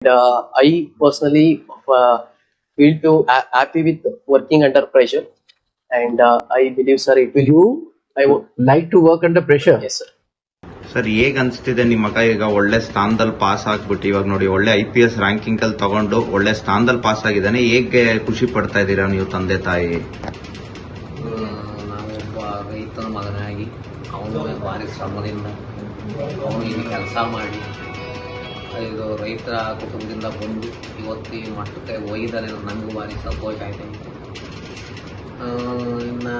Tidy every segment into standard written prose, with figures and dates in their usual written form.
I personally feel to happy with working under pressure, and I believe, sir, it will. You I would. like to work under pressure? Yes, sir. Sir ಹೇಗ್ ಅನ್ಸ್ತಿದೆ ನಿಮ್ಮ ಮಗ ಈಗ ಒಳ್ಳೆ ಸ್ಥಾನದಲ್ಲಿ pass ಆಗ್ಬಿಟ್ಟು ಇವಾಗ ನೋಡಿ ಒಳ್ಳೆ IPS ರ್ಯಾಂಕಿಂಗ್ ಅಲ್ಲಿ ತಗೊಂಡು ಒಳ್ಳೆ ಸ್ಥಾನದಲ್ಲಿ ಪಾಸ್ ಆಗಿದ್ದಾನೆ, ಹೇಗೆ ಖುಷಿ ಪಡ್ತಾ ಇದ್ದೀರಾ ನೀವು ತಂದೆ ತಾಯಿ? ನಾವೊಬ್ಬ ರೈತನ ಮಗನಾಗಿ ಅವನು ಭಾರಿ ಶ್ರಮದಿಂದ ಅವನು ಇಲ್ಲಿ ಕೆಲಸ ಮಾಡಿ ಇದು ರೈತರ ಕುಟುಂಬದಿಂದ ಬಂದು ಇವತ್ತು ಈ ಮಟ್ಟಕ್ಕೆ ಒಯ್ದರೆ ನಮಗೂ ಭಾರಿ ಸಂತೋಷ ಆಯ್ತು. ಇನ್ನು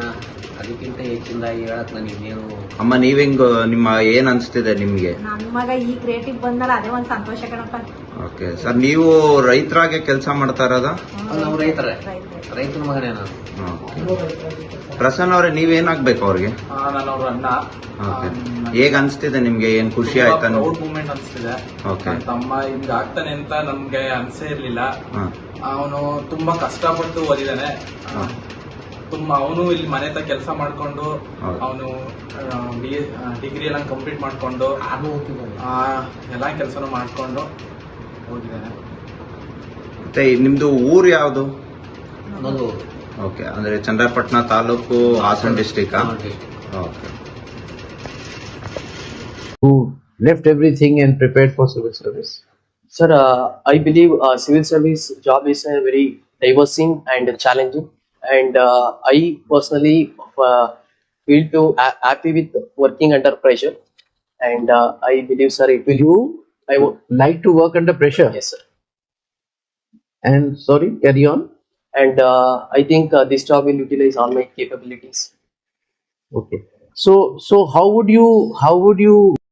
ಅದಕ್ಕಿಂತ ಹೆಚ್ಚಿನದಾಗಿ ಹೇಳಕ್ ನನಗೆ ಇನ್ನೇನು. ಅಮ್ಮ ನೀವೆಂಗ್ ನಿಮ್ಮ ಏನ್ ಅನ್ಸ್ತಿದೆ ನಿಮ್ಗೆ? ನನ್ನ ಮಗ ಈ ಕ್ರಿಯೇಟಿವ್ ಬಂದಲ್ಲ ಅದೇ ಒಂದು ಸಂತೋಷ ಕಣಪ್ಪ. ಓಕೆ ಸರ್, ನೀವು ರೈತರಾಗೆ ಕೆಲಸ ಮಾಡ್ತಾ ಇರೋದಾ? ನಾವು ರೈತನ ಮಗನೇ ನಾನು. ಪ್ರಸನ್ನ ಅವ್ರೆ ನೀವೇನಾಗ್ಬೇಕು ಅವ್ರಿಗೆ? ನಾನು ಅವ್ರ ಅಣ್ಣ. ಹೇಗ್ ಅನ್ಸ್ತಿದೆ ನಿಮ್ಗೆ? ಏನ್ ಖುಷಿ ಆಯ್ತಾ? ಪ್ರೌಡ್ ಮೂಮೆಂಟ್ ಅನ್ಸ್ತಿದೆ. ನನ್ನ ತಮ್ಮ ಹಿಂಗ ಆಗ್ತಾನೆ ಅಂತ ನಮ್ಗೆ ಅನ್ಸೇ ಇರ್ಲಿಲ್ಲ. ಅವನು ತುಂಬಾ ಕಷ್ಟಪಟ್ಟು ಓದಿದಾನೆ. ಅವನು ಇಲ್ಲಿ ಮನೆ ಹತ್ರ ಕೆಲಸ ಮಾಡ್ಕೊಂಡು ಅವನು ಡಿಗ್ರಿ ಎಲ್ಲ ಕಂಪ್ಲೀಟ್ ಮಾಡ್ಕೊಂಡು ಎಲ್ಲಾ ಕೆಲಸನೂ ಮಾಡ್ಕೊಂಡು ಹೋಗಿದ್ದಾನೆ. ಮತ್ತೆ ನಿಮ್ದು ಊರು ಯಾವ್ದು? ನನ್ನದು ಓಕೆ, ಅಂದ್ರೆ Channarayapatna taluk, Hassan district. Okay. Who left everything and prepared for civil service? Sir, I believe civil service job is a very diversing and challenging, and I personally feel to happy with working under pressure, and I believe, sir, it will. You I would. like to work under pressure? Yes, sir. And sorry, carry on. And I think this job will utilize all my capabilities. Okay. So how would you